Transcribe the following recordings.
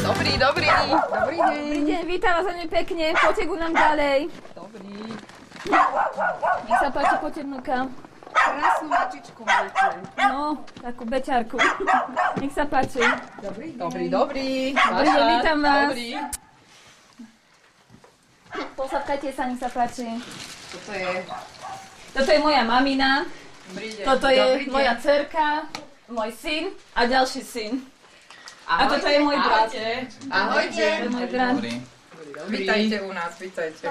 Dobrý deň. Dobrý deň, vítam vás veľmi pekne, poďte ku nám ďalej. Dobrý. Nech sa páči, poďte vnúka. Krásnu mačičku máte. No, takú beťarku. Nech sa páči. Dobrý deň. Dobrý. Dobrý deň, vítam vás. Dobrý. Posadkajte sa, nech sa páči. Toto je moja mamina, Dobrý deň. toto je Dobrý deň. moja dcerka, môj syn a ďalší syn. A toto je môj brat. Ahojte. To je môj brat. Dobrý. Vítajte u nás, vítajte.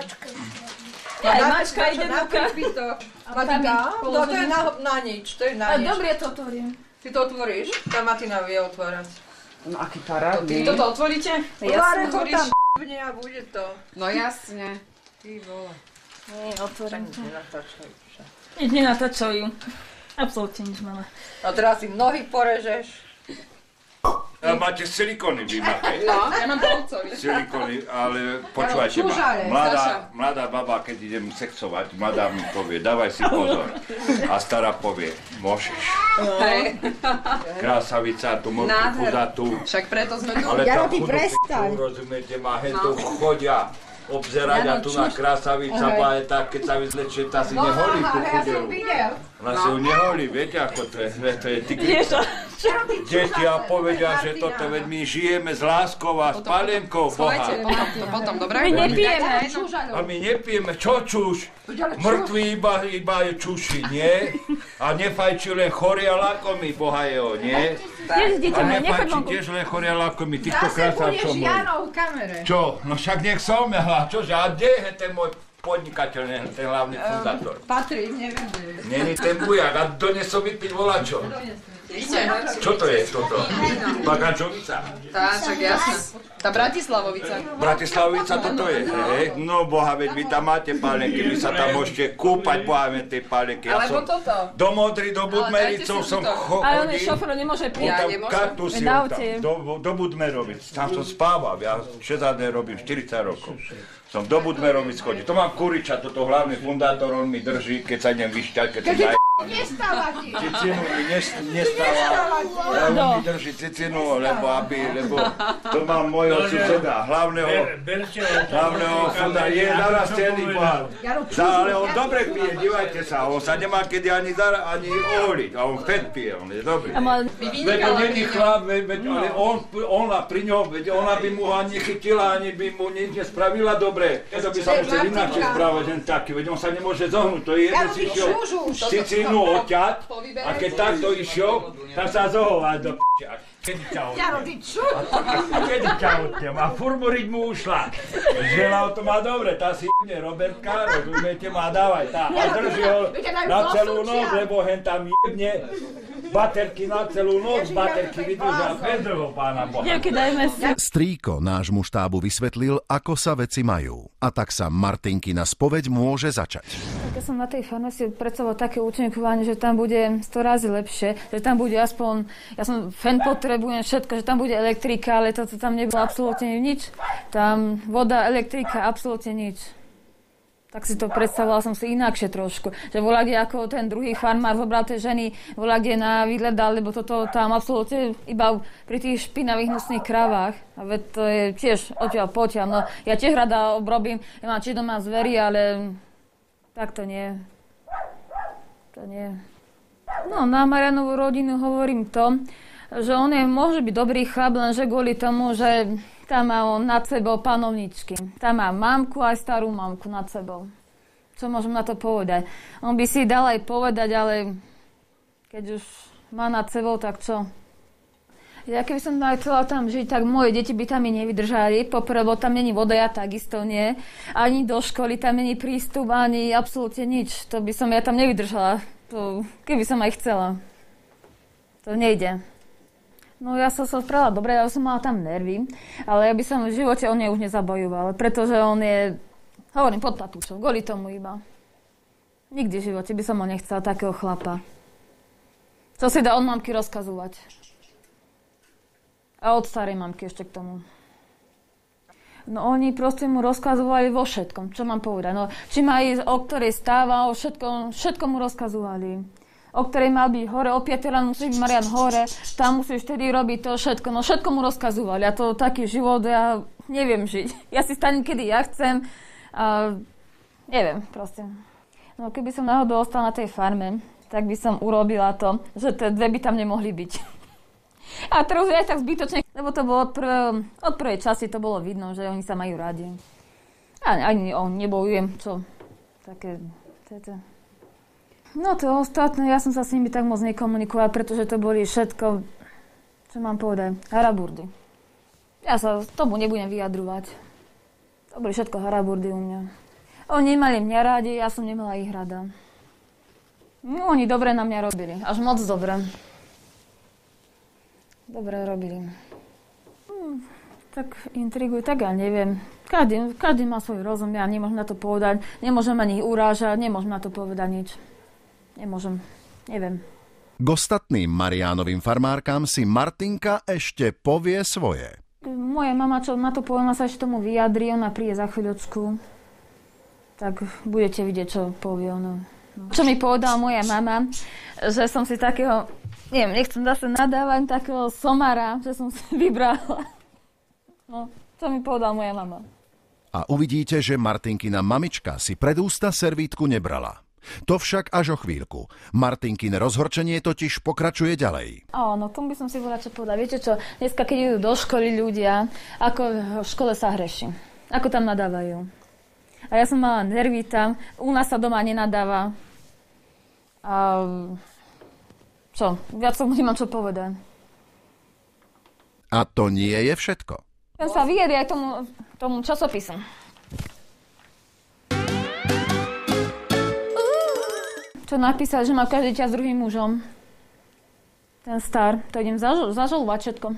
Aj Mačka ide vnúka. Matika, to je na nič, to je na nič. Dobre, to otvorím. Ty to otvoríš? Tá Matina vie otvárať. No aký parádny. Vy toto otvoríte? Otváre ho otvoríš. tam v a bude to. No jasne. Ty vole. Nie, otvorím to. Nenatáčaj. Nič nenatačujú. Absolútne nič malé. A teraz si nohy porežeš. Máte silikóny, vy máte. No, ja mám polcovi. Silikóny, ale počúvajte Čužare, ma. Saša. Mladá baba, keď idem sexovať, mladá mi povie, dávaj si pozor. A stará povie, môžeš. Hej. Krásavica, tu morku chudatú. Však preto sme tu. Ale Jaro, tam ty chudopicu, prestaň. rozumiete ma, hentou chodia obzerať a tu na krásavica, je tak, keď sa vyzlečie, tá si neholí tú chudelu. Ona si ju neholí, viete ako to je tigrita. Deti a povedia, že toto, veď my žijeme s láskou a s palienkou Boha. Potom, dobre? My nepijeme. A my nepijeme, čo čuš? Mŕtvý iba je čuši, nie? A nefajčí len chorí a lakomí, Boha jeho, nie? Tiež A dieťa, nechoď nefajčí vonku. tiež len chorí a lakomí, týchto krásačov môj. Janov v kamere. Čo? No však nech som ja, čože? A kde je ten môj podnikateľ, ten hlavný fundátor? Patrik, neviem, kde je. Není ten bujak, a donesol vypiť volačo. Čo to je toto? Bagačovica. Tá, však jasné. Tá Bratislavovica. Bratislavovica toto je, hej? No boha, veď vy tam máte pálenky, vy sa tam môžete kúpať, boha, veď tej pálenky. Ja Alebo som toto. do Modry, do dajte Budmericov si som toto. Ale on je chodil. šofér, nemôže On prijať. tam nemôžem. kaktusy, Na on aute. tam, do Budmerovic, tam som spával, ja 6 robím, 40 rokov. Som do Budmerovic chodil, to mám Kuriča, toto hlavný fundátor, on mi drží, keď sa idem vyšťať, keď som Nestáva ti. cicinu mi nestáva, on mi drží cicinu, lebo to mám môjho suseda, hlavného fundátora, je zarastený boha. Ale on dobre pije, dívajte sa, on sa nemá kedy ani ohliť, a on fett pije, on je dobrý. Veď on není chlap, ale ona pri ňom, veď ona by mu ani nechytila, ani by mu nič nespravila dobre. To by sa musel inakšie správať, len taký, veď on sa nemôže zohnúť, to je jeden si šiel cicinu odťať, a keď takto išiel, tak sa zohovať do p***a. Kedy ťa odtiem? Jaro, ty čo? Kedy ťa odtiem? A furmuriť mu ušla. Žena to má dobre, tá si jebne Robertka, rozumiete ma, dávaj, tá. A drží ho na celú noc, lebo hen tam jebne baterky na celú noc, baterky vydržia bez druhého pána Boha. Dievky, dajme si. Strýko nášmu štábu vysvetlil, ako sa veci majú. A tak sa Martinkina spoveď môže začať. Ja som na tej farme si predstavoval také účinkovanie, že tam bude 100 razy lepšie, že tam bude aspoň, ja som fen potrebujem všetko, že tam bude elektrika, ale toto tam nebolo absolútne nič. Tam voda, elektrika, absolútne nič. Tak si to predstavovala som si inakšie trošku. Že volá, kde ako ten druhý farmár zobral tie ženy, volá, kde na výhľadal, lebo toto tam absolútne iba pri tých špinavých hnusných kravách. A veď to je tiež odtiaľ potiaľ. No, ja tiež rada obrobím, ja mám tiež doma zvery, ale tak to nie. To nie. No, na Marianovú rodinu hovorím to, že on môže byť dobrý chlap, lenže kvôli tomu, že tam má on nad sebou panovničky. Tam má mamku aj starú mamku nad sebou. Čo môžem na to povedať? On by si dal aj povedať, ale keď už má nad sebou, tak čo? Ja keby som chcela tam žiť, tak moje deti by tam i nevydržali. Poprvé, tam není voda, ja takisto nie. Ani do školy tam není prístup, ani absolútne nič. To by som ja tam nevydržala. To, keby som aj chcela. To nejde. No ja som sa spravila dobre, ja som mala tam nervy, ale ja by som v živote o nej už nezabojovala, pretože on je, hovorím, pod patúčou, kvôli tomu iba. Nikdy v živote by som ho nechcela, takého chlapa. Co si dá od mamky rozkazovať. A od starej mamky ešte k tomu. No oni proste mu rozkazovali vo všetkom, čo mám povedať. No, či má ísť, o ktorej stáva, o všetko mu rozkazovali. o ktorej mal byť hore, o 5 ráno musíš byť Marian hore, tam musíš vtedy robiť to všetko. No všetko mu rozkazovali a to taký život, ja neviem žiť. Ja si stanem, kedy ja chcem a neviem proste. No keby som náhodou ostala na tej farme, tak by som urobila to, že tie dve by tam nemohli byť. A teraz je aj tak zbytočne, lebo to bolo od prvej časti to bolo vidno, že oni sa majú radi. A ani nebojujem, čo také... No to ostatné, ja som sa s nimi tak moc nekomunikovala, pretože to boli všetko, čo mám povedať, haraburdy. Ja sa tomu nebudem vyjadrovať. To boli všetko haraburdy u mňa. Oni nemali mňa rádi, ja som nemala ich rada. No, oni dobre na mňa robili, až moc dobre. Dobre robili. Tak intrigujú, tak ja neviem. Každý má svoj rozum, ja nemôžem na to povedať, nemôžem ani urážať, nemôžem na to povedať nič. Nemôžem, neviem. K ostatným Mariánovým farmárkam si Martinka ešte povie svoje. Moja mama, čo na to povedala, sa ešte tomu vyjadri, ona príde za chvíľočku. Tak budete vidieť, čo povie ona. No. Čo mi povedala moja mama, že som si takého, neviem, nechcem zase nadávať, takého somára, že som si vybrala. No, čo mi povedala moja mama. A uvidíte, že Martinkina mamička si pred ústa servítku nebrala. To však až o chvíľku. Martinkine rozhorčenie totiž pokračuje ďalej. Áno, tomu by som si bola čo povedať. Viete čo, dneska keď idú do školy ľudia, ako v škole sa hreší. Ako tam nadávajú. A ja som mala nervy tam, u nás sa doma nenadáva. A čo, viac som nemám čo povedať. A to nie je všetko. Ten sa vyjadri aj tomu časopisu. Čo napísal, že má každý dieťa s druhým mužom. Ten star, to idem zažalovať všetko.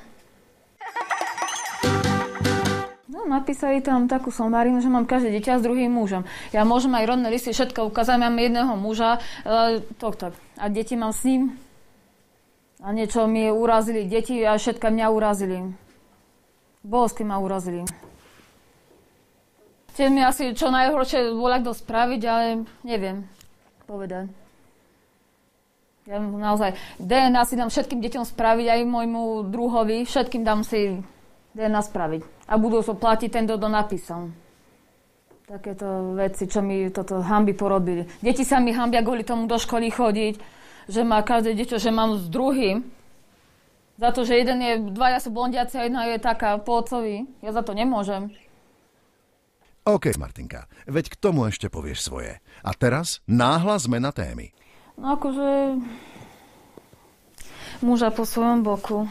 No, napísali tam takú somarinu, že mám každé dieťa s druhým mužom. Ja môžem aj rodné listy všetko ukázať, mám jedného muža, tak. A deti mám s ním. A niečo mi urazili deti a všetka mňa urazili. Bolesky ma urazili. Čiže mi asi čo najhoršie volá kto spraviť, ale neviem povedať. Ja naozaj DNA si dám všetkým deťom spraviť, aj môjmu druhovi, všetkým dám si DNA spraviť. A budú so platiť ten, kto napísal. Takéto veci, čo mi toto hanby porobili. Deti sa mi hanbia kvôli tomu do školy chodiť, že má každé dieťa, že mám s druhým. Za to, že dvaja sú blondiaci a jedna je taká po otcovi. Ja za to nemôžem. OK, Martinka, veď k tomu ešte povieš svoje. A teraz náhla zmena témy. No akože muža po svojom boku.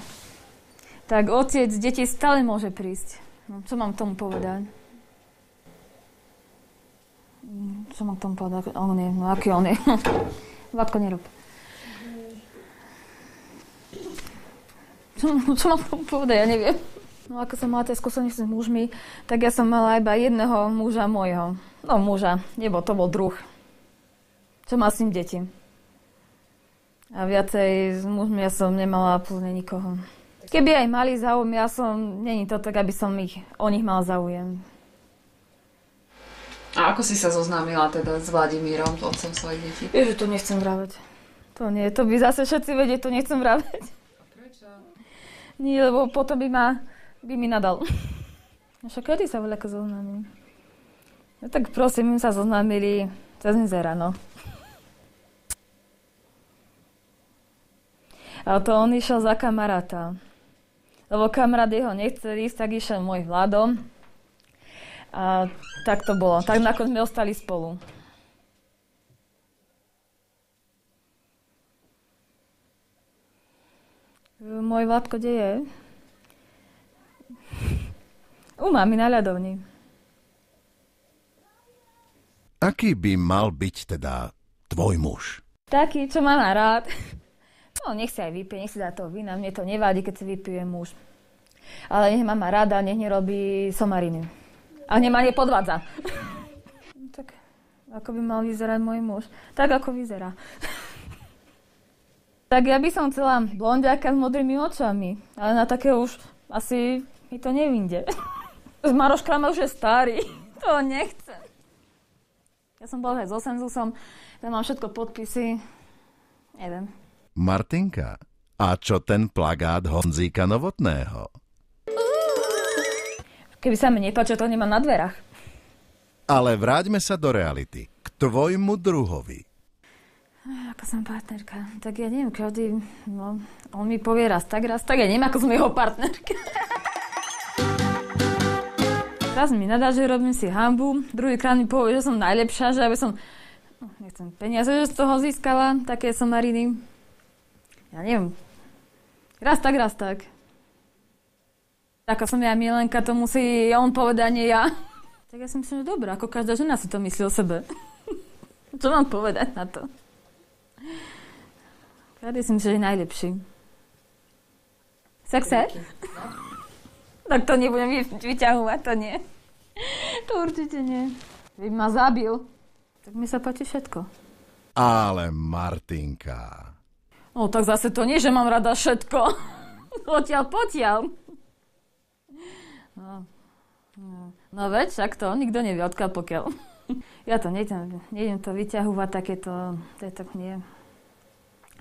Tak otec detí stále môže prísť. No, čo mám tomu povedať? Čo mám tomu povedať? On je, no aký on je? Vládko nerob. Čo mám tomu povedať? Ja neviem. No ako som mala tie skúsenosti s mužmi, tak ja som mala iba jedného muža môjho. No muža, nebo to bol druh. Čo má s ním deti. A viacej s mužmi ja som nemala absolútne nikoho. Keby aj mali záujem, není to tak, aby som o nich mal záujem. A ako si sa zoznámila teda s Vladimírom, otcom svojich detí? Ježiš, to nechcem vravať. To nie, to by zase všetci vedieť, to nechcem vravať. A prečo? Nie, lebo potom by mi nadal. Však kedy sa voľako zoznámili? No tak prosím, my sa zoznámili cez Nizera, no. A to on išiel za kamaráta. Lebo kamarát jeho nechcel ísť, tak išiel môj Vlado. A tak to bolo. Tak nakoniec sme ostali spolu. Môj Vladko, kde je? U mami na ľadovni. Aký by mal byť teda tvoj muž? Taký, čo má na rád. No, nech si aj vypije, nech si dá toho vína. Mne to nevadí, keď si vypije muž. Ale nech ma rada, nech nerobí somariny. A nech ma nepodvádza. Tak, ako by mal vyzerať môj muž? Tak, ako vyzerá. Tak ja by som chcela blondiaka s modrými očami. Ale na také už asi mi to nevinde. S Maroškami už je starý. To nechcem. Ja som bola aj so Senzusom. Tam mám všetko podpisy. Neviem. Martinka, a čo ten plagát Honzíka Novotného? Keby sa mi nepáčilo, to nemám na dverách. Ale vráťme sa do reality. K tvojmu druhovi. Ako som partnerka, tak ja neviem, každý, no, on mi povie raz tak, ja neviem, ako som jeho partnerka. Raz mi nadá, že robím si hanbu, druhýkrát mi povie, že som najlepšia, že aby som, nechcem peniaze, že z toho získala, také somariny. Ja neviem, raz tak. Ako som ja Milenka, to musí on povedať, nie ja. Tak ja si myslím, že dobré, ako každá žena si to myslí o sebe. Čo mám povedať na to? Každý si myslím, že je najlepší. Chce? Tak to nebudem vyťahovať, to nie. To určite nie. By ma zabil. Tak mi sa páči všetko. Ale Martinka... No tak zase to nie, že mám rada všetko. Potiaľ. No veď, však to nikto nevie, odkiaľ pokiaľ. Ja to nejdem to vyťahovať, takéto, to je tak nie.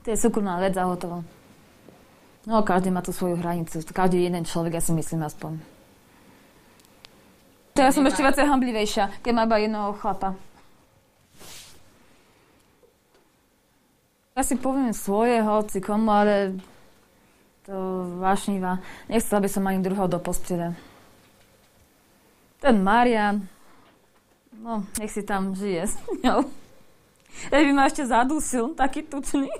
To je súkromná vec a hotovo. No, každý má tú svoju hranicu. Každý jeden človek, ja si myslím aspoň. To ja som ešte viacej hamblivejšia, keď má iba jednoho chlapa. Ja si poviem svoje, hoci komu, ale to vášnivá. Nechcela by som ani druhého do postele. Ten Marian, no, nech si tam žije s ňou. Ja by ma ešte zadusil, taký tučný.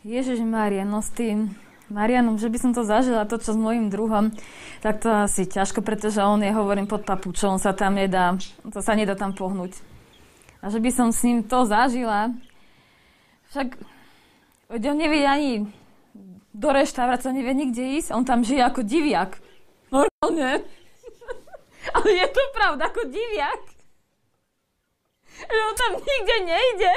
Ježišmária, no s tým Marianom, že by som to zažila, to čo s mojím druhom, tak to asi ťažko, pretože on je, hovorím, pod papučou, on sa tam nedá, to sa nedá tam pohnúť. A že by som s ním to zažila, však on nevie ani do reštaurácie, nevie nikde ísť, on tam žije ako diviak. Normálne. Ale je to pravda, ako diviak. Že on tam nikde nejde.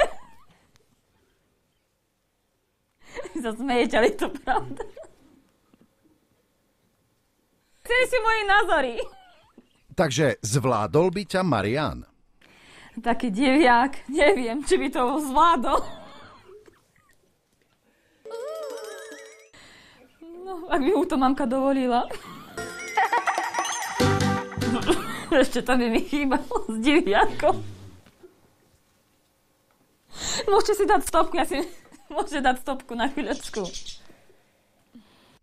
Zasmejete, ale je to pravda. Chceli si moje názory. Takže zvládol by ťa Marian? Taký diviak, neviem, či by to zvládol. No, ak by mu to mamka dovolila. Ešte to by mi chýbalo s diviakom. Môžete si dať stopku, môžete dať stopku na chvíľočku.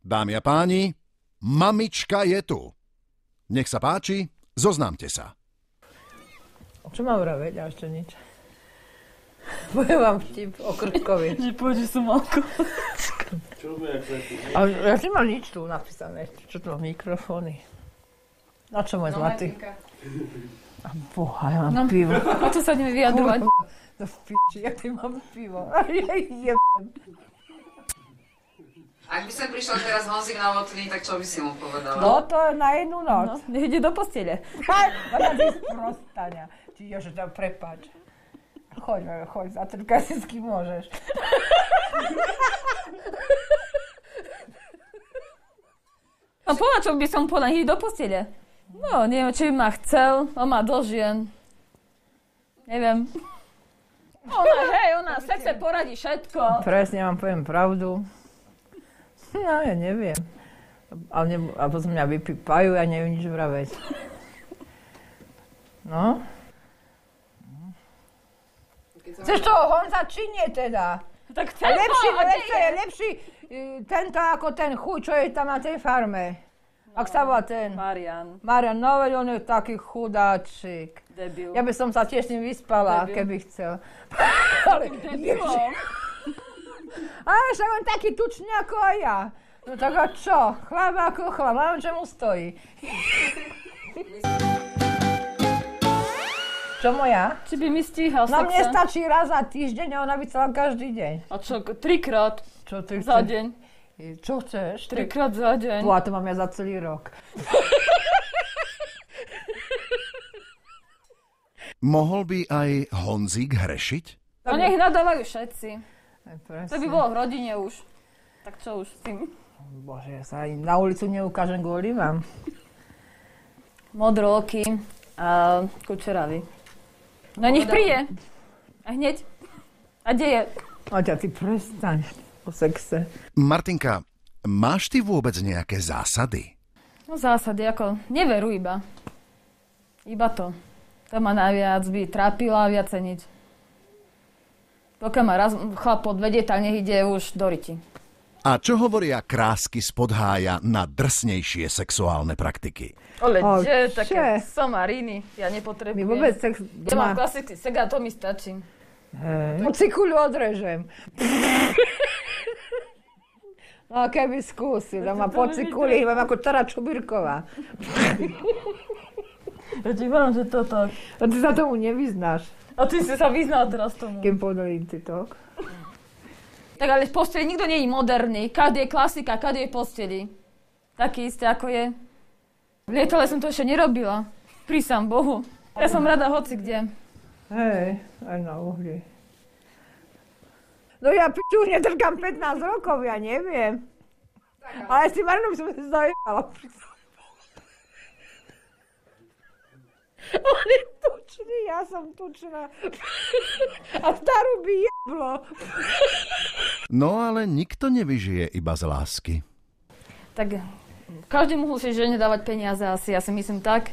Dámy a páni, mamička je tu. Nech sa páči, zoznámte sa. Čo mám vraveť? A ešte nič. Poviem vám vtip o Krtkovi. Že pôjde som alkoholička. Ale ja nemám nič tu napísané. Čo tu mám? Mikrofóny. Na čo môj zlatý? A boha, ja mám pivo. A čo sa ideme vyjadrovať? No v piči, ja ty mám pivo. Jebem. Ak by sem prišiel teraz Honzik Novotný, tak čo by si mu povedala? No to je na jednu noc. No, nech ide do postele. Ona si sprostania. Čiže tam prepáč. Choď, zatrkaj si s kým môžeš. A povedať, čo by som povedala, ide do postele. No, neviem, či by ma chcel, on má dosť žien. Neviem. Ona v sexe poradí všetko. Presne, vám poviem pravdu. No, ja neviem. A potom mňa vypípajú, ja neviem nič vraveť. No. Chceš toho Honza, či nie teda? Tak chcem je lepší tento ako ten chuj, čo je tam na tej farme. Ak sa volá ten? Marian, no veď on je taký chudáčik. debil. Ja by som sa tiež s ním vyspala, keby chcel. Ale Debilom. ale však on taký tučný ako aj ja. No tak a čo? Chlap ako chlap, len čemu stojí. Čo moja? Či by mi stíhal No mne sexa? stačí raz za týždeň a ona by chcela každý deň. A čo, 3-krát Čo ty za chceš? deň? Čo chceš? 3-krát za deň. Boha, to mám ja za celý rok. Mohol by aj Honzík hrešiť? No nech nadávajú všetci. Presne. To by bolo v rodine už. Tak čo už s tým? Bože, ja sa im na ulicu neukážem kvôli vám. Modrooky a kučeravy. No nech príde. A hneď. A deje. Aťa, ty prestaň o sexe. Martinka, máš ty vôbec nejaké zásady? No zásady, ako neveru iba. Iba to. To ma najviac by trápila a viacej nič. Pokiaľ ma raz chlap podvedie, tak nech ide už do riti. A čo hovoria krásky z Podhája na drsnejšie sexuálne praktiky? Ale také somariny, ja nepotrebujem. My vôbec sex... Ja mám klasický sex a to mi stačí. Cikuľu odrežem. No keby skúsil, ja mám po cikuli, mám ako Tara Čubírková. Ja ti vám, že to tak. A ty sa tomu nevyznáš. A ty si sa vyznal teraz tomu. Kým podolím ty to. Tak ale v posteli nikto nie je moderný. Každý je klasika, každý je v posteli. Taký isté ako je. V lietale som to ešte nerobila. Prísam Bohu. Ja som rada hoci kde. Hej, aj na uhli. No ja piču nedržkám 15 rokov, ja neviem. Ale si Marinou by som sa zajebala. On je tučný, ja som tučná. A starú by jeblo. No ale nikto nevyžije iba z lásky. Tak každý musí žene dávať peniaze asi, ja si myslím tak.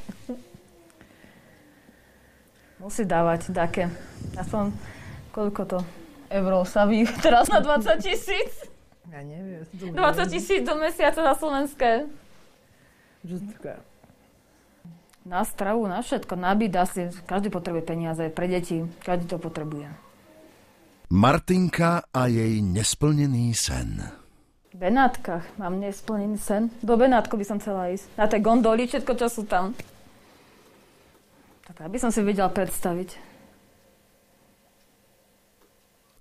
Musí dávať také. Aspoň koľko to eurov sa teraz na 20 000? Ja neviem. 20 000 do mesiaca na slovenské. Žutka. Na stravu, na všetko, na byt asi. Každý potrebuje peniaze, pre deti. Každý to potrebuje. Martinka a jej nesplnený sen. V Benátkach mám nesplnený sen. Do Benátku by som chcela ísť. Na tej gondoli, všetko, čo sú tam. Tak aby som si vedela predstaviť.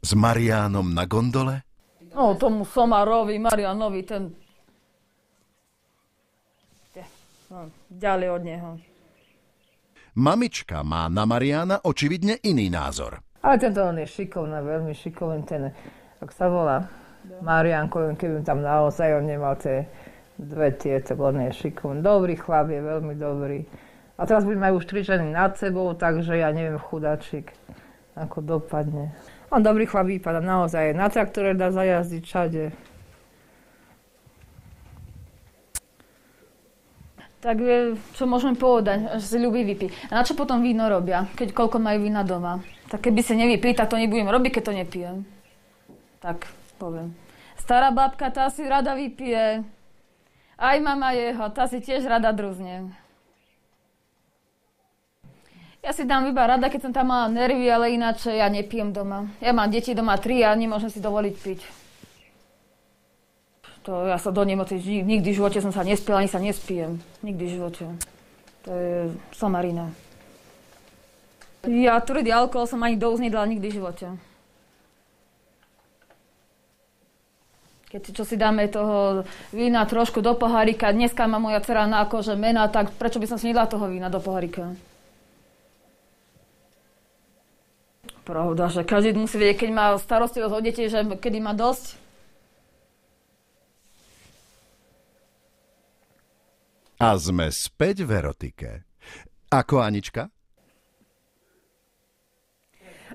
S Mariánom na gondole? No, tomu Somarovi, Marianovi, ten... Ďalej od neho. Mamička má na Mariána očividne iný názor. Ale tento on je šikovný, veľmi šikovný. Ten, ak sa volá Mariánko, keby tam naozaj on nemal tie dve tak on je šikovný. Dobrý chlap, je veľmi dobrý. A teraz budeme aj už 3 ženy nad sebou, takže ja neviem, chudáčik, ako dopadne. On dobrý chlap vypadá, naozaj. Na traktore dá zajazdiť všade. Tak čo môžeme povedať, že si ľubí vypiť. A na čo potom víno robia, keď koľko majú vína doma? Tak keby si nevypili, tak to nebudem robiť, keď to nepijem. Tak poviem. Stará babka, tá si rada vypije. Aj mama jeho, tá si tiež rada druzne. Ja si dám iba rada, keď som tam mala nervy, ale ináč ja nepijem doma. Ja mám deti doma 3 a nemôžem si dovoliť piť. To ja sa do nemoci, nikdy v živote som sa nespila, ani sa nespijem. Nikdy v živote. To je somarina. Ja tvrdý alkohol som ani do úst nedala nikdy v živote. Keď čo si dáme toho vína trošku do pohárika, dneska má moja dcera na kože mena, tak prečo by som si nedala toho vína do pohárika? Pravda, že každý musí vedieť, keď má starostlivosť o deti, že kedy má dosť. A sme späť v erotike. Ako Anička?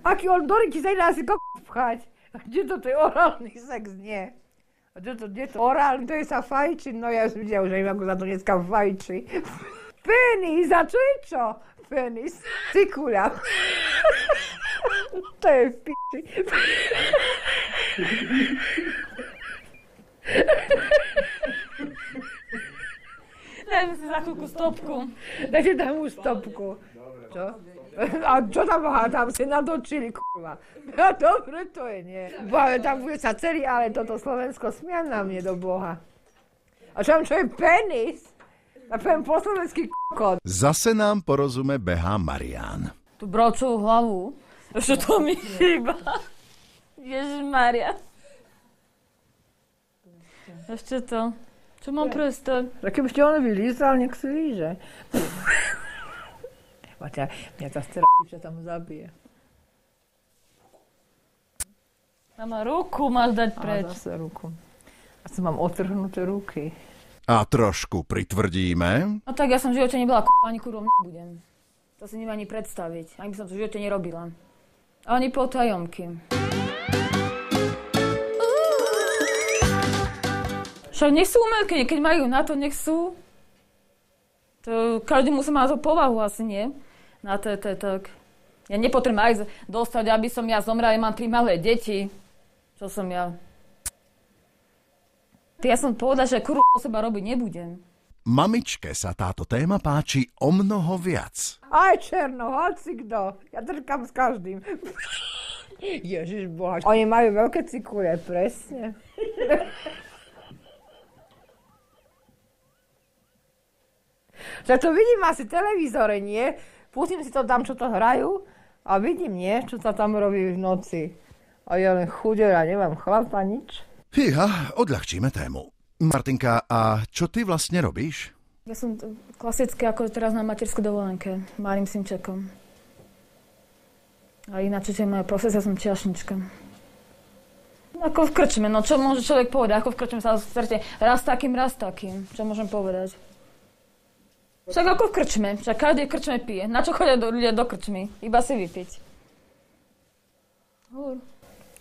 Aký on do ryti sa nedá si pchať. Kde to je orálny sex? Nie. A kde to orálny? To je sa fajči. No ja už videla, že im ako za to dneska fajči. Penis, a čo je čo? Penis. Cikuľa. To je v piči. Dajme si za chvíľku stopku. Dajte tam už stopku. Čo? A čo tam tam si natočili, kurva. No dobre to je, nie. Bože, tam bude sa celý, ale toto Slovensko smia na mne do Boha. A čo je penis? A poviem po slovenský kokot. Zase nám porozume behá Marián. Tú bravčovú hlavu. Ešte to mi chýba. Ježišmária. Ešte to. Čo mám prestor? Tak keby ste on vylízal, nech si líže. Mňa tá stera piča tam zabije. Mama, ruku máš dať preč. A zase ruku. A som mám otrhnuté ruky. A trošku pritvrdíme. No tak ja som v živote nebola ani kurvom nebudem. To si neviem ani predstaviť. Ani by som to v živote nerobila. Ani po tajomky. Však nech sú umelkyne, keď majú na to, nech sú. To, každý musí mať to povahu asi, nie? Na to tak. Ja nepotrebujem aj dostať, aby som ja zomrela, ja mám 3 malé deti. Čo som ja? Ja som povedala, že o seba robiť nebudem. Mamičke sa táto téma páči o mnoho viac. Aj Černo, hoci kto. Ja drkám s každým. Ježišboha. Oni majú veľké cikule, presne. Že to vidím asi v televízore, nie? Pustím si to tam, čo to hrajú a vidím, nie? Čo sa tam robí v noci. A ja len chudera, nemám chlapa, nič. Fíha, odľahčíme tému. Martinka, a čo ty vlastne robíš? Ja som klasicky ako teraz na materskej dovolenke. Malým synčekom. A ináč, čo je moja profesia, som čiašnička. Ako v krčme, no čo môže človek povedať? Ako v krčme sa stretne raz takým. Čo môžem povedať? Však ako v krčme, však každý v krčme pije. Na čo chodia ľudia do krčmy? Iba si vypiť.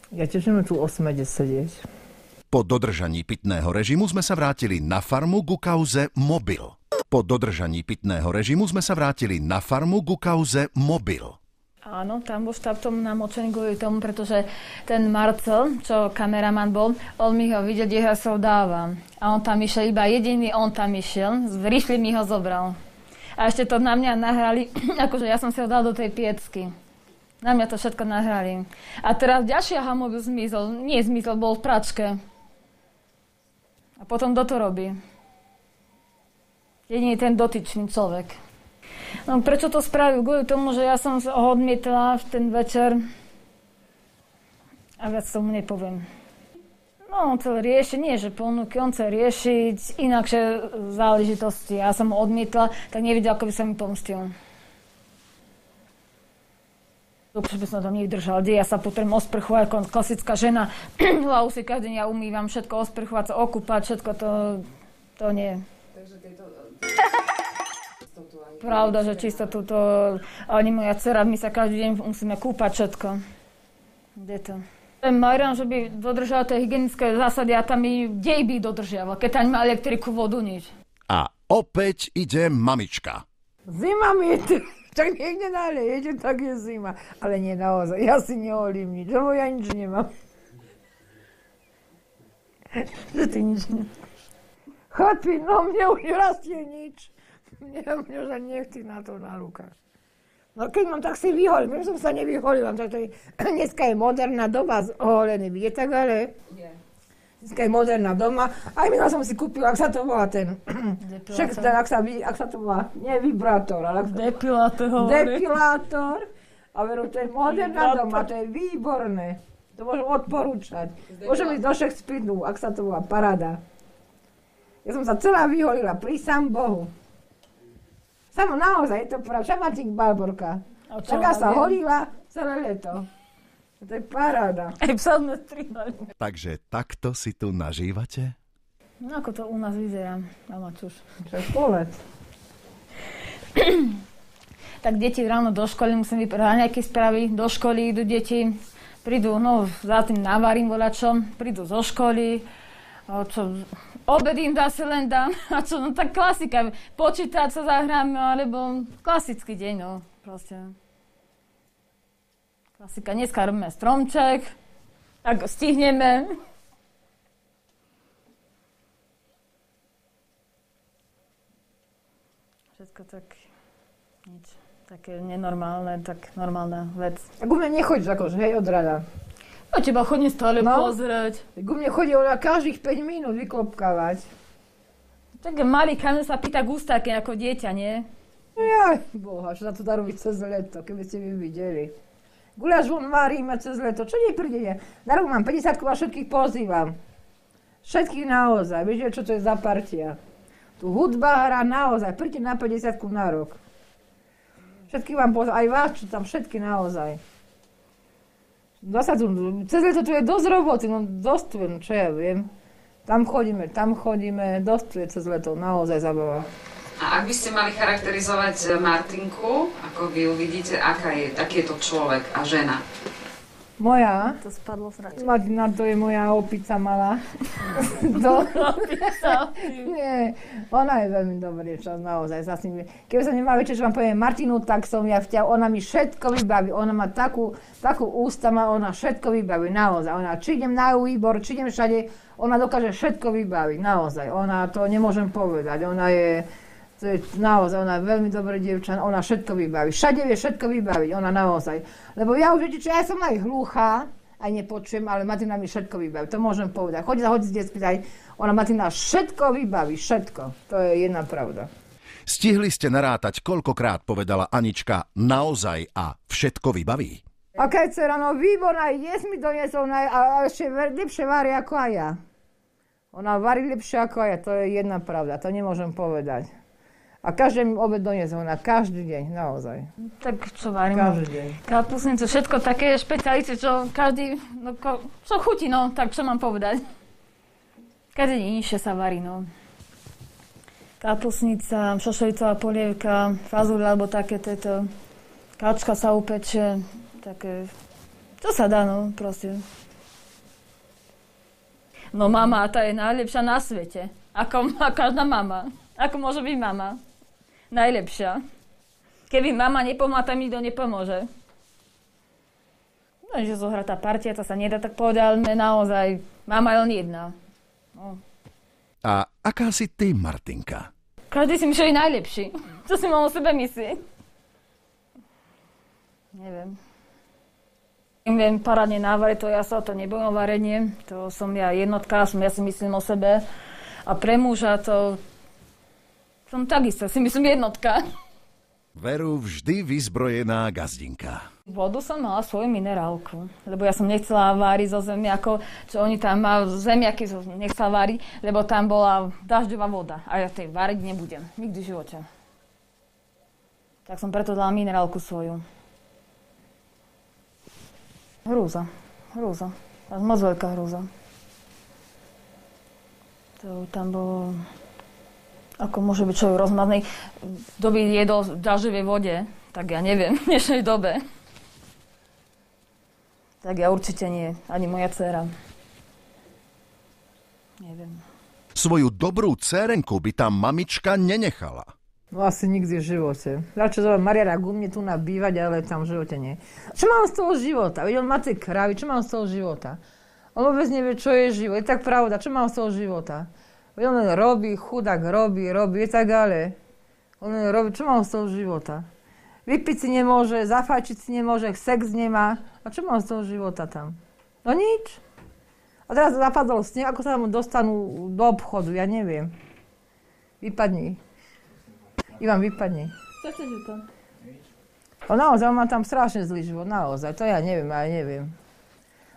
Ja tiež nemám tu 8 sedieť. Po dodržaní pitného režimu sme sa vrátili na farmu ku kauze mobil. Áno, tam bol štáb tomu namočený kvôli tomu, pretože ten Marcel, čo kameraman bol, on mi ho videl, kde ja sa dávam. A on tam išiel, iba jediný on tam išiel, rýchli mi ho zobral. A ešte to na mňa nahrali, akože ja som si ho dal do tej piecky. Na mňa to všetko nahrali. A teraz ďalší mobil zmizol, bol v pračke. A potom kto to robí? Jediný ten dotyčný človek. No prečo to spravil? Kvôli tomu, že ja som ho odmietla v ten večer. A viac tomu nepoviem. No on chcel riešiť, nie že ponuky, on chcel riešiť inakšie záležitosti. Ja som ho odmietla, tak nevidel, ako by sa mi pomstil. Už by som to nevydržala, kde ja sa potrebujem osprchovať ako klasická žena. Hlavu si každý deň ja umývam, všetko osprchovať sa, okúpať, všetko to nie. Takže tieto... Pravda, že čistotu to... Ani moja dcera, my sa každý deň musíme kúpať všetko. Kde to? Ten Marian, že by dodržal tie hygienické zásady a tam kde by dodržiaval, keď tam má elektriku, vodu, nič. A opäť ide mamička. Zima mi je... Tak niekde naliejete, tak je zima. Ale nie naozaj, ja si neholím nič, lebo ja nič nemám. Že ty nič nemáš. Chlapi, no mne už nerastie nič. Mne už ani nechci na to na rukách. No keď mám, tak si vyholím. Ja som sa nevyholila. Dneska je moderná doba z oholený. Viete tak, ale... Dneska je moderná doma. Aj minula som si kúpila, ak sa to volá ten... Ak sa to volá, nie vibrátor, ale... Depilátor. A veru, to je moderná doma, to je výborné. To môžem odporúčať. Môžem ísť do Šekspíru, ak sa to volá, paráda. Ja som sa celá vyholila, prísam Bohu. Samo naozaj, je to pravda. Šamatík Balborka. Taká sa holila celé leto. To je paráda. Aj psa sme strihali. Takže takto si tu nažívate? No ako to u nás vyzerá, mama čuš. Čo je povedz? Tak deti ráno do školy, musím vyprávať nejaké správy. Do školy idú deti, prídu, no za tým navarím volačom, prídu zo školy. Obed im dá si len dám. A čo, no tak klasika. Počítať sa zahráme, alebo klasický deň, no proste. Klasika, dneska robíme stromček, tak stihneme. Všetko tak, nič, také nenormálne, tak normálna vec. Tak u mňa nechodíš akože, hej, od rada. A teba chodím stále pozrieť. Tak u mňa chodí ona každých 5 minút vyklopkávať. Tak malý kameň sa pýta gustáky ako dieťa, nie? Jaj, boha, čo sa to dá robiť cez leto, keby ste vy videli. Guľaš von varíme cez leto, čo nepríde? Na rok mám 50 a všetkých pozývam. Všetkých naozaj, viete, čo to je za partia? Tu hudba hrá naozaj, príďte na 50 na rok. Všetkých vám pozývam, aj vás, čo tam všetky naozaj. Cez leto tu je dosť roboty, no dosť, no čo ja viem. Tam chodíme, dosť tu je cez leto, naozaj zabava. A ak by ste mali charakterizovať Martinku, ako vy ju vidíte, aký je to človek a žena? Moja? To spadlo sraček. Martina, to je moja opica malá. Nie, ona je veľmi dobrý čas, naozaj. Keby som nemala večer, že vám poviem Martinu, tak som ja vťa, ona mi všetko vybaví. Ona má takú ústa, ona všetko vybaví, naozaj. Ona, či idem na výbor, či idem všade, ona dokáže všetko vybaviť, naozaj. Ona, to nemôžem povedať, ona je naozaj, ona je veľmi dobrá dievča, ona všetko vybaví. Všade vie všetko vybaviť, ona naozaj. Lebo ja už viete, čo ja som aj hluchá, aj nepočujem, ale Martina mi všetko vybaví, to môžem povedať. Chodí z detských, aj ona Martina všetko vybaví, všetko. To je jedna pravda. Stihli ste narátať, koľkokrát povedala Anička naozaj a všetko vybaví? Aká je dcera, no výborná, jes mi doniesol, a ešte lepšie varí ako aj ja. Ona varí lepšie ako aj ja, to je jedna pravda, to nemôžem povedať. A každý mi obed doniesol, na každý deň, naozaj. Tak čo varím? Každý deň. Kapusnicu, všetko také špecialice, čo každý, čo chutí, no, tak čo mám povedať? Každý deň inšie sa varí, no. Kapusnica, šošovicová polievka, fazule, alebo také tieto, kačka sa upeče, také, čo sa dá, no, proste. No mama, tá je najlepšia na svete, ako každá mama. Ako môže byť mama? Najlepšia. Keby mama nepomohla, tam nikto nepomôže. No, že zohratá partia, to sa nedá tak povedať, ale naozaj, mama je len jedna. No. A aká si ty, Martinka? Každý si myslí, že je najlepší. Čo si mal o sebe myslieť? Neviem. Viem parádne návariť, to ja sa o to nebojím o varenie. To som ja jednotka, ja si myslím o sebe. A pre muža to som takisto, si myslím jednotka. Veru vždy vyzbrojená gazdinka. Vodu som mala svoju minerálku, lebo ja som nechcela váriť zo zemiakov, čo oni tam majú, zemiaky som nechcela váriť, lebo tam bola dažďová voda a ja tej váriť nebudem, nikdy v živote. Tak som preto dala minerálku svoju. Hrúza. Moc veľká hrúza. To tam bolo... Ako môže byť človek rozmazný, kto by jedol v dažďovej vode, tak ja neviem, v dnešnej dobe. Tak ja určite nie, ani moja dcéra. Neviem. Svoju dobrú dcérenku by tam mamička nenechala. No asi nikdy v živote. Radšej zovem Mariana ku mne tu nabývať, ale tam v živote nie. Čo mám z toho života? Veď on má tie kravy, čo mám z toho života? On vôbec nevie, čo je život. Je tak pravda, čo mám z toho života? On len robí, chudák robí, je tak ale. On len robí, čo mám z toho života? Vypiť si nemôže, zafajčiť si nemôže, sex nemá. A čo mám z toho života tam? No nič. A teraz zapadol sneh, ako sa mu dostanú do obchodu, ja neviem. Vypadni. Ivan, vypadni. Čo chceš, Juko? Naozaj, on má tam strašne zlý život, naozaj. To ja neviem.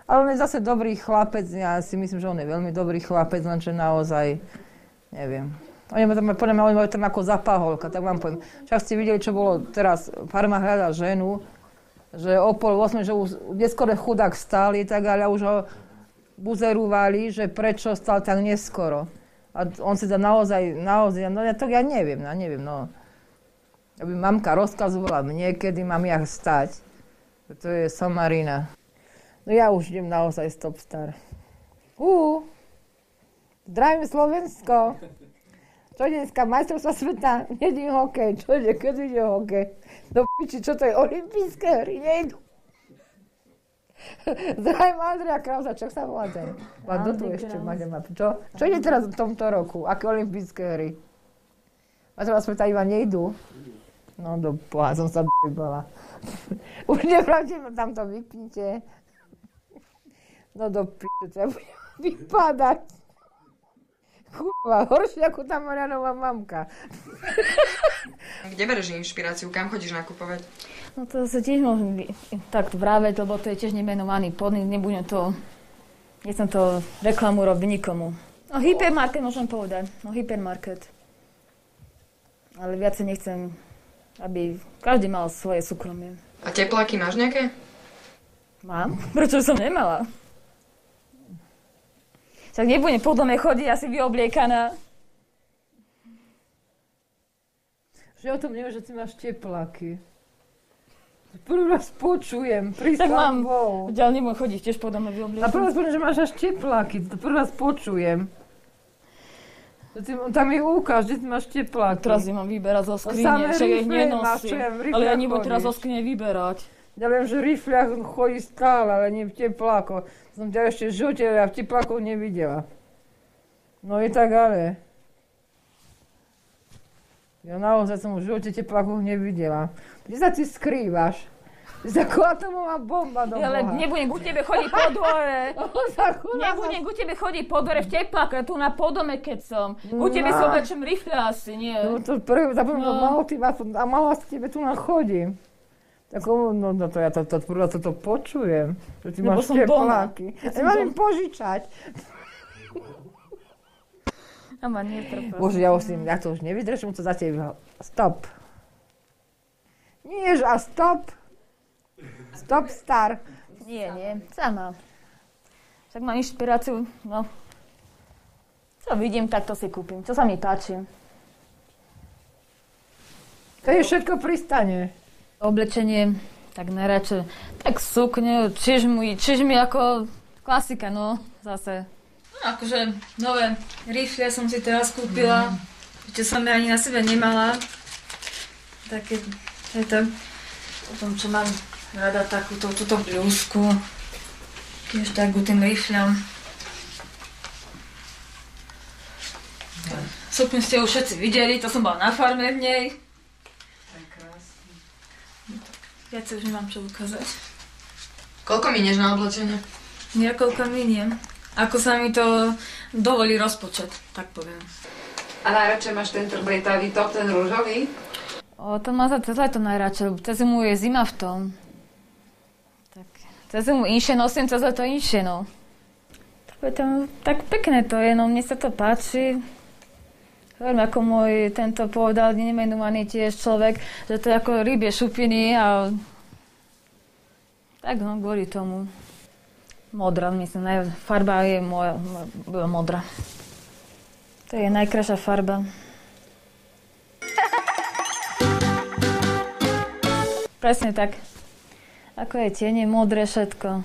Ale on je zase dobrý chlapec, ja si myslím, že on je veľmi dobrý chlapec, lenže naozaj, neviem. Oni majú tam ako zapáholka, tak vám poviem. Však ste videli, čo bolo teraz, farma hľadá ženu, že o 7:30, že už neskoro chudák stáli, tak ale už ho buzerúvali, že prečo stál tak neskoro. A on si naozaj, no to ja neviem, no. Aby mamka rozkazovala mne, kedy mám ja stať. To je somarina. No ja už idem naozaj stop star. Zdravím Slovensko. Čo dneska majstrovstvá sveta? Nedím hokej. Keď ide hokej? Do piči, čo to je? Olympijské hry? Nejdu. Zdravím Andreja Krausa, čo sa volá ten? Kto tu ešte máte? Čo ide teraz v tomto roku? Aké olympijské hry? Majstrovstvá sveta iba nejdu? No do boha, som sa b***bala. Už nepravdím, tam to vypnite. No do p***, ja budem vypadať. Kurva, horšie ako tá Marianová mamka. Kde bereš inšpiráciu? Kam chodíš nakupovať? No to sa tiež môžem tak vraveť, lebo to je tiež nemenovaný podnik, nebudem to, nechcem to reklamu robiť nikomu. No hypermarket môžem povedať, hypermarket. Ale viacej nechcem, aby každý mal svoje súkromie. A tepláky máš nejaké? Mám, prečo som nemala? Však nebudem po dome chodiť asi vyobliekaná. Že o tom nevieš, že ty máš tepláky. Prvý raz počujem, Tak prísam mám, Bohu. ďalej nemôžem chodiť, tiež po dome A prvý raz počujem, že máš až tepláky, to prvý raz počujem. Tam mi ukáž, že ty máš tepláky. Teraz ich mám vyberať zo skrine, samé však ich rifle máš, nenosím. čo ja v rifliach Ale ja nebudem teraz chodíš. zo skrine vyberať. Ja viem, že v rifliach chodí stále, ale nie v teplákoch. Som ťa ešte v živote a v teplákoch nevidela. No je tak ale. Ja naozaj som v živote teplákoch nevidela. Kde sa ty skrývaš? Ty si ako atomová bomba do Ja len Boha. nebudem ku tebe chodiť po dvore. Nebudem ku tebe chodiť po dvore v tepláku, ja tu na podome, keď som. Ku tebe No. som väčším rifle asi, nie. No to prvý, zapomínam, No. malo ty a mala s tebe tu nachodím. Tak no to ja to počujem, že ty Lebo máš som doma. tepláky. Ja Ja som mám doma. im požičať. A ma netrpá. Bože, ja to už nevydržím, to za teba. Stop. Nie, že a stop. Stop, star. Nie, sama. Však mám inšpiráciu, no. Čo vidím, tak to si kúpim. Čo sa mi páči. To je všetko pristane. Oblečenie, tak najradšej. Tak sukne, čižmy ako klasika, no, zase. No, akože nové rifle som si teraz kúpila, čo som ja ani na sebe nemala. Také, potom čo mám rada túto blúzku, tiež tak k tým rifľom. Sukňu ste už všetci videli, to som bola na farme v nej. Viac už nemám čo ukázať. Koľko minieš na oblečenie? Niekoľko miniem. Ako sa mi to dovolí rozpočet, tak poviem. A najradšej máš ten lietavý top, ten rúžový? To má za cez leto najradšej, lebo cez zimu je zima v tom. Tak cez zimu inšie nosím, cez leto inšie, no. Tak pekné to je, no mne sa to páči. Hovorím, ako môj tento povedal, nemenovaný tiež človek, že to je ako rybie šupiny a tak no, kvôli tomu. Modrá, myslím, farba je moja modrá. To je najkrajšia farba. Presne tak. Ako je tiene, modré všetko.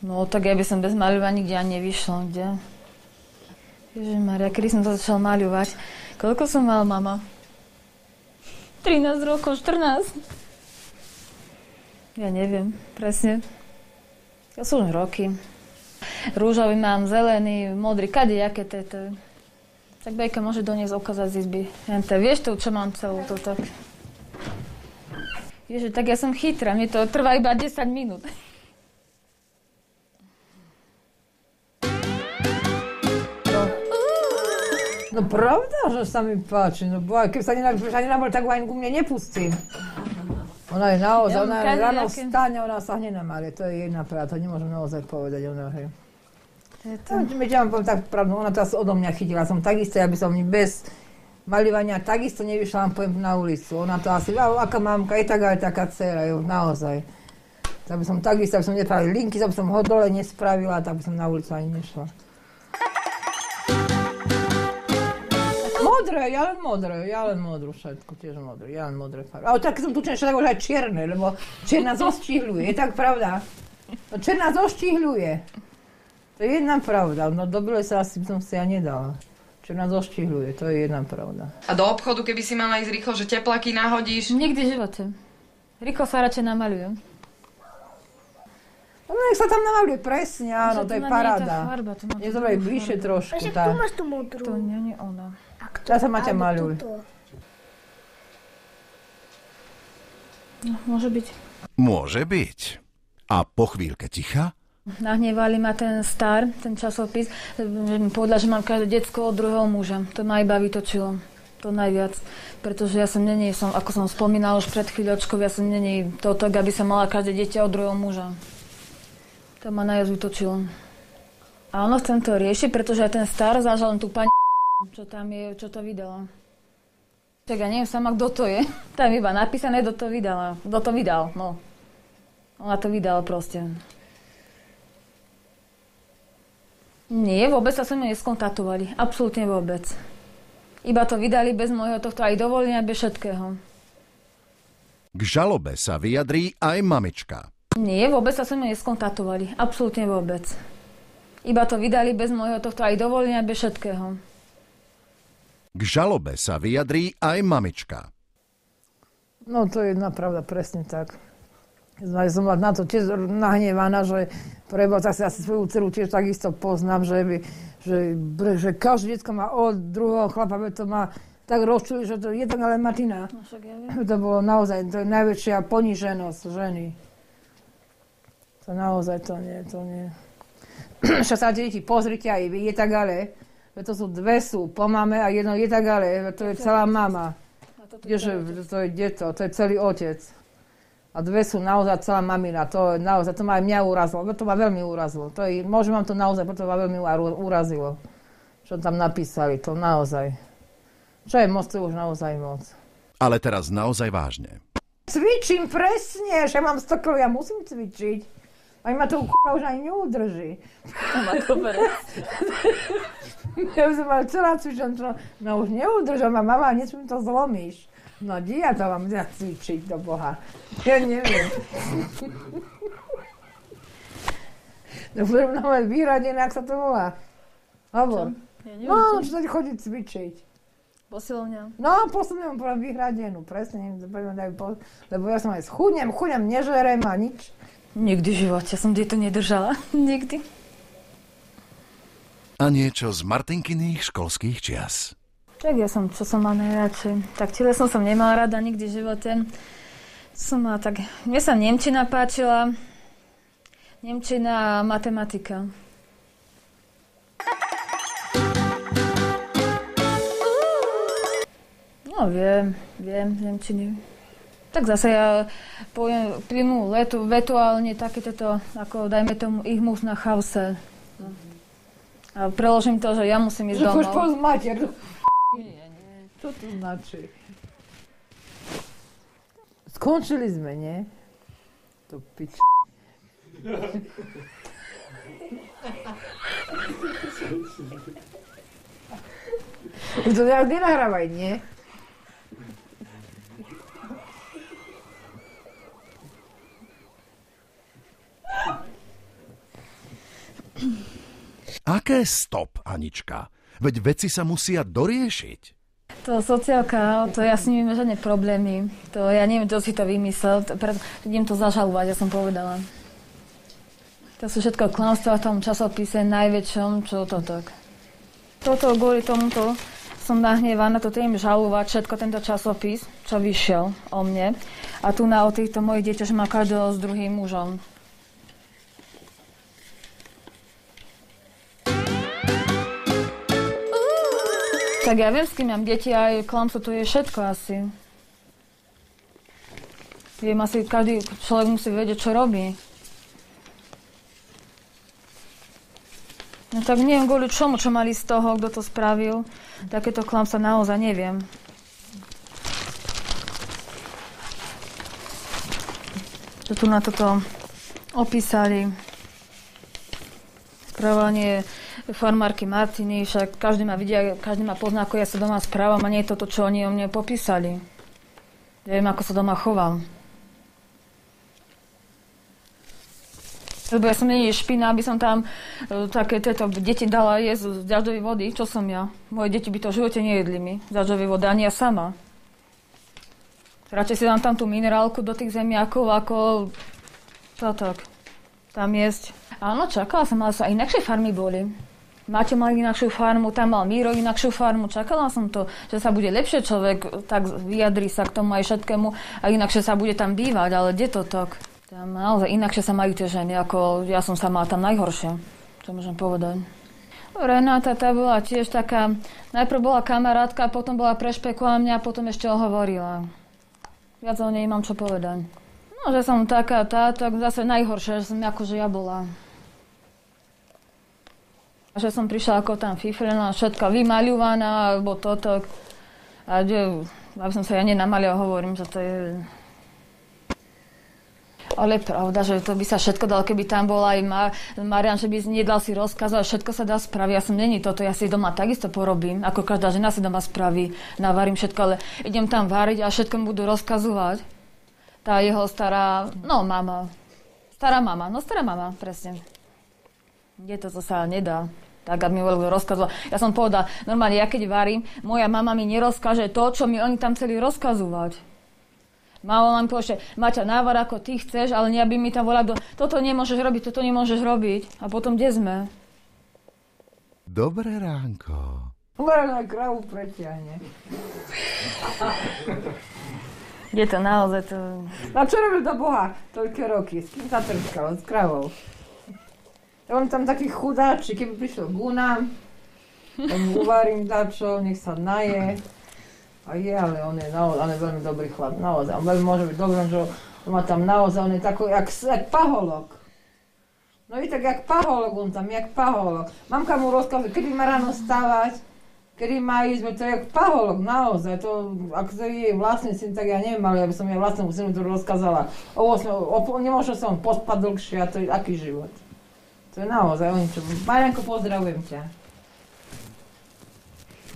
No tak ja by som bez maľovania nikde ani nevyšla, kde? Ježišmaria, kedy som to začal maľovať? Koľko som mal, mama? 13 rokov, 14. Ja neviem, presne. To sú už roky. Rúžový mám, zelený, modrý, kadejaké to. Tak Bejka môže doniesť ukázať z izby. Vieš to, čo mám celú to tak. Ježiš, tak ja som chytrá, mne to trvá iba 10 minút. No pravda, že sa mi páči. No bo keď sa nenamali, tak ho ani ku mne nepustím. Ona je naozaj, Ja ona mám ráno kadejaké. vstane, ona sa nenamáli. To je jedna pravda, to nemôžem naozaj povedať. Ona, hej. To. Ja vám poviem tak pravdu, ona to asi odo mňa chytila. Som takisto, ja by som bez maľovania takisto nevyšla, vám poviem, na ulicu. Ona to asi, aká mamka, je tak aj taká dcera, jo, naozaj. Tak by som takisto, aby som nepravila linky, tak by som ho dole nespravila, tak by som na ulicu ani nešla. Modré, ja len modrú všetko, tiež modré, ja len modré farby. Ale tak som tu všetko už aj čierne, lebo čierna zoštihľuje, je tak pravda. No, čierna zoštihľuje. To je jedna pravda, no do bielej sa asi by som si ja nedala. Čierna zoštihľuje, to je jedna pravda. A do obchodu, keby si mala ísť rýchlo, že teplaky nahodíš? Nikdy v živote. Rýchlo sa radšej namaľujem. No nech sa tam namaluje presne, áno, to je paráda. Je to aj bližšie trošku, Však tá. tu máš tú modrú. To nie je ona. Tá sa Maťa maľuje. No, môže byť. Môže byť. A po chvíľke ticha? Nahnevali ma ten Star, ten časopis, že mi povedal, že mám každé decko od druhého muža. To ma iba vytočilo. To najviac. Pretože ja som ako som spomínala už pred chvíľočkou, ja som není toto, aby som mala každé dieťa od druhého muža. To ma najviac vytočilo. A ono chcem to riešiť, pretože aj ten Star zažal tú pani, čo tam je, čo to vydala. Tak ja neviem sama, kto to je. Tam iba napísané, kto to vydala. Kto to vydal, no. Ona to vydala proste. Nie, vôbec sa so mnou neskontaktovali. Absolútne vôbec. Iba to vydali bez môjho tohto aj dovolenia, bez všetkého. K žalobe sa vyjadrí aj mamička. Nie, vôbec sa so mnou neskontaktovali. Absolútne vôbec. Iba to vydali bez môjho tohto aj dovolenia, bez všetkého. K žalobe sa vyjadrí aj mamička. No to je jedna pravda, presne tak. Ja som na to tiež nahnevaná, že preba, tak si asi svoju dceru tiež takisto poznám, že každé detsko má od druhého chlapa, to má tak rozčuli, že to je tak ale matina. No, však ja viem. To bolo naozaj, to je najväčšia poníženosť ženy. To naozaj, to nie. Však sa deti, pozrite aj vy, je tak ale. To sú dve sú po mame a jedno je tak ale, to je celá mama. To je deto, to je celý otec. A dve sú naozaj celá mamina, to ma aj mňa urazilo, to ma veľmi urazilo. Môžem vám to naozaj, preto ma veľmi urazilo. Čo tam napísali, to naozaj. Čo je moc, to už naozaj moc. Ale teraz naozaj vážne. Cvičím presne, že mám 100 kg, ja musím cvičiť. Ani ma to už ani neudrží. Ja som mal celá cvičená, no už neudržam, a mama, nesmím to zlomíš. No, ja to mám cvičiť, do Boha. Ja neviem. No, budem na moje výradené, ak sa to volá. Hovor. No, čo sa ti chodí cvičiť? Posilovňa. No, posilovňa mám vyhradenú, presne, lebo ja som aj schudnem, nežerem a nič. Nikdy v živote som dietu nedržala. Nikdy. A niečo z Martinkyných školských čias. Tak ja som, čo som mala najradšej. Tak telesom som nemala rada nikdy v živote. Mne sa nemčina páčila. Nemčina a matematika. No viem, nemčiny. Tak zase ja poviem plynú vetu, ale nie takéto, ako dajme tomu ich muž na chause. A preložím to, že ja musím ísť domov. Že chceš povedať mater. Nie. Čo to značí? Skončili sme, nie? To pič. To ja nenahrávaj, nie? Aké stop, Anička? Veď veci sa musia doriešiť. To sociálka, to ja s nimi nemám žiadne problémy. To ja neviem, kto si to vymyslel, idem to zažalovať, ja som povedala. To sú všetko klamstvá v tom časopise najväčšom, čo to tak. Toto kvôli tomuto som nahnevaná, toto idem žalovať, všetko tento časopis, čo vyšiel o mne. A tu o týchto mojich deťoch, že má každého s druhým mužom. Tak ja viem, s kým mám deti, aj klamstvo, to je všetko asi. Viem, asi každý človek musí vedieť, čo robí. No tak neviem, kvôli čomu, čo mali z toho, kto to spravil. Takéto klamstvo naozaj neviem. Čo tu na toto opísali. Správanie farmárky Martiny, však každý ma vidia, každý ma pozná, ako ja sa doma správam a nie je toto, čo oni o mne popísali. Ja viem, ako sa doma chovám. Lebo ja som nie špina, aby som tam také tieto deti dala jesť z dažďovej vody. Čo som ja? Moje deti by to v živote nejedli mi. Z dažďovej vody, ani ja sama. Radšej si dám tam tú minerálku do tých zemiakov, ako to tak. Tam jesť. Áno, čakala som, ale sa inakšie farmy boli. Maťo mal inakšiu farmu, tam mal Míro inakšiu farmu. Čakala som to, že sa bude lepšie človek, tak vyjadrí sa k tomu aj všetkému a inakšie sa bude tam bývať, ale kde to tak? Tam naozaj inakšie sa majú tie ženy, ako ja som sa mala tam najhoršie, čo môžem povedať. Renáta, tá bola tiež taká, najprv bola kamarátka, potom bola prešpekovala mňa, potom ešte ohovorila. Viac o nej mám čo povedať. No, že som taká, tak zase najhoršie, že som akože ja bola. Že som prišla ako tam fiflená, všetka vymaľovaná, alebo toto. A aby som sa ja nenamaľala, hovorím, že to je... Ale pravda, že to by sa všetko dalo, keby tam bol aj Marian, že by nedal si rozkaz, ale všetko sa dá spraviť. Ja som není toto, ja si doma takisto porobím, ako každá žena si doma spraví, navarím všetko, ale idem tam variť a všetko mi budú rozkazovať. tá jeho stará, mama. Stará mama, presne. Je to sa nedá. Tak, aby mi rozkazoval. Ja som povedala, normálne, ja keď varím, moja mama mi nerozkáže to, čo mi oni tam chceli rozkazovať. Mama mi povedala, Maťa, návar ako ty chceš, ale nie, aby mi tam volal, toto nemôžeš robiť. A potom kde sme? Dobré ránko. Uvarila kravu preťahne. Je to naozaj to... A čo robil do Boha toľké roky? S kým sa trčkal? S kravou? On tam taký chudáči, keby prišiel k nám, on uvarím dačo, nech sa naje. A ale on je veľmi dobrý chlap, naozaj. On veľmi môže byť dobrý, že on má tam naozaj, on je taký, jak paholok. No i tak jak paholok, on tam, jak paholok. Mamka mu rozkazuje, kedy má ráno stávať, kedy má ísť, to je jak paholok, naozaj. To, ak to je jej vlastný syn, tak ja neviem, ale ja by som jej vlastnému synu to rozkazala. Nemôže sa on pospať dlhšie, a to je aký život. To je naozaj o ničom. Marianko, pozdravujem ťa.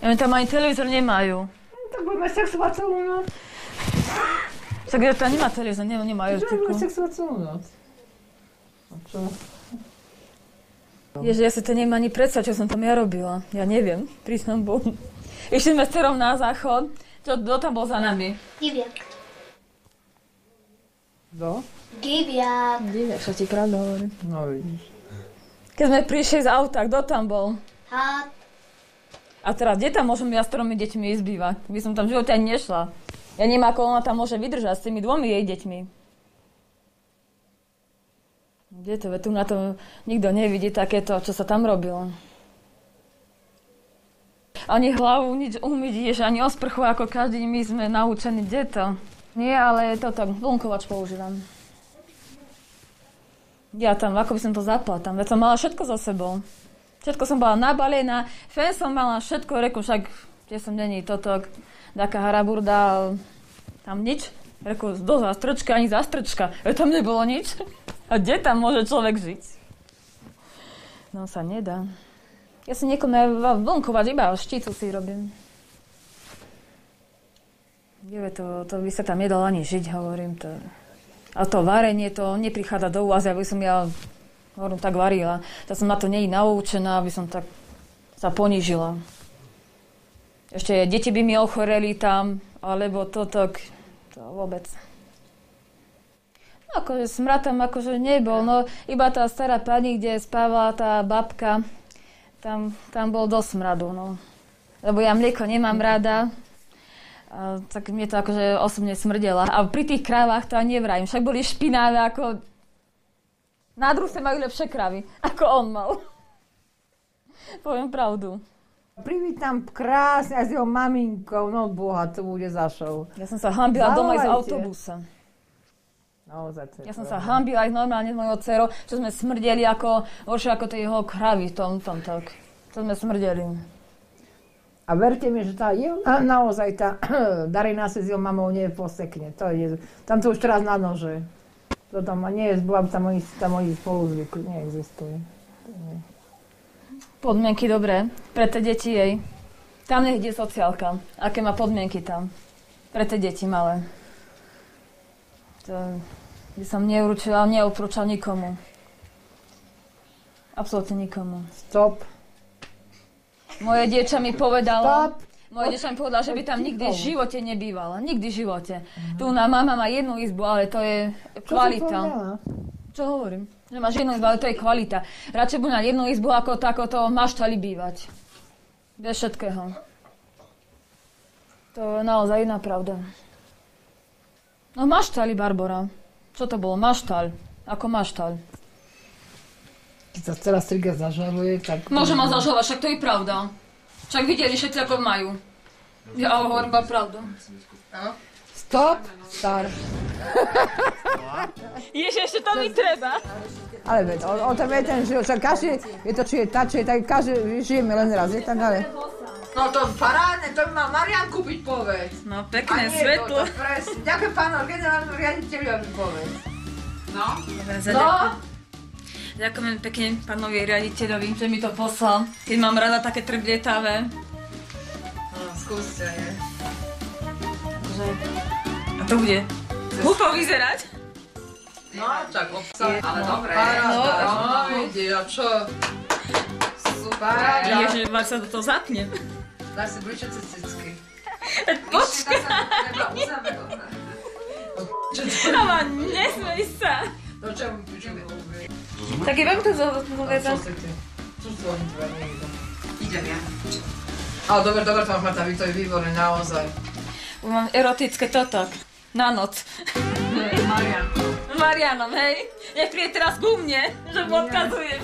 Ja tam ani televízor nemajú. Tak budeme sexovať celú noc. Však ja tam nemá televízor, nemajú. Čo budeme sexovať celú noc? A čo? Ježe, ja si to nemám ani predstav, čo som tam ja robila. Ja neviem, prísam Bohu. Išli sme s dcerou na záchod. Kto tam bol za nami? Diviak. Kto? Diviak. Diviak, čo ti pravda hovorím. No vidíš. Keď sme prišli z auta, kto tam bol? A teraz, kde tam môžem ja s 3 deťmi ísť bývať? By som tam v živote ani nešla. Ja neviem, ako ona tam môže vydržať s tými 2 jej deťmi. Kde to? Tu na to nikto nevidí takéto, čo sa tam robilo. Ani hlavu nič umyť, ani osprchu, ako každý my sme naučení. Kde to? Nie, ale toto, vlnkovač používam. Ja tam, ako by som to zapala tam, veď som mala všetko za sebou. Všetko som bola nabalená, fén som mala všetko, reku, však, kde som není toto, taká haraburda, tam nič. Reku, do zástrčka, ani zástrčka, tam nebolo nič. A kde tam môže človek žiť? No sa nedá. Ja si niekomu vlnkovať, iba štícu si robím. To by sa tam nedalo ani žiť, hovorím to. A to varenie, to neprichádza do úvazy, aby som ja tak varila. Tak som na to nie je naučená, aby som tak sa ponížila. Ešte deti by mi ochoreli tam, alebo to vôbec. No, akože smrad tam akože nebol, no iba tá stará pani, kde spávala tá babka, tam bol dosť smradu, no. Lebo ja mlieko nemám rada. A tak mne to akože osobne smrdela. A pri tých krávach to ani nevrajím. Však boli špinavé, ako... Na druh sa majú lepšie kravy, ako on mal. Poviem pravdu. Privítam krásne aj s jeho maminkou. No boha, to bude zašov. Ja som sa hanbila doma aj z autobusa. Naozaj, ja som sa hanbila aj normálne s mojou dcerou, čo sme smrdeli ako... horšie ako tie jeho kravy v tom tak. To sme smrdeli. A verte mi, že naozaj tá Darina si s jeho mamou nie posekne. Tam to už teraz na nože. To tam nie je, tam oni spolu zvykli, neexistuje. Podmienky dobré, pre tie deti jej. Tam nech ide sociálka, aké má podmienky tam. Pre tie deti malé. To by som neodporúčal nikomu. Absolútne nikomu. Stop. Moje dievča mi povedala, že by tam nikdy v živote nebývala. Nikdy v živote. Tu na mama má 1 izbu, ale to je kvalita. Čo hovorím? Že máš 1 izbu, ale to je kvalita. Radšej buď na 1 izbu, ako takoto maštali bývať. Bez všetkého. To je naozaj iná pravda. No maštali, Barbora. Čo to bolo? Maštal. Ako maštal. Keď sa celá striga zažaluje, tak... Môže ma zažalovať, však to je pravda. Však videli všetci, ako majú. Ja hovorím iba pravdu. Stop, star. Ježiš, ešte to mi treba. Ale veď, o tom je ten život, však každý, je to, či je tá, či je tak, každý žijeme len raz, je tak, ale... No to parádne, to by mal Marianku byť, povedz. No pekné svetlo. Presne, ďakujem pánu generálnu riaditeľovi, povedz. No? Ďakujem pekne pánovi riaditeľovi, že mi to poslal. Keď mám rada také trblietavé. No, skúste, nie? A to bude hlúpo vyzerať. No, tak obsah. Ale dobre. No, vidíš, a čo? Super. Ježiš, máš sa do toho zapnem. Dáš si bličie cez cicky. Počkaj. Treba uzavrieť. Ale nesmej sa. No čo mi pičíme? Tak je vám to zavezať. Čo si ty? Čo si oni tvoja niekto? Idem ja. Ale dobre, to máš tam, to je výborné, naozaj. Mám erotické toto. Na noc. Marianko. Marianom, hej? Nech príde teraz ku mne, že mu odkazujem.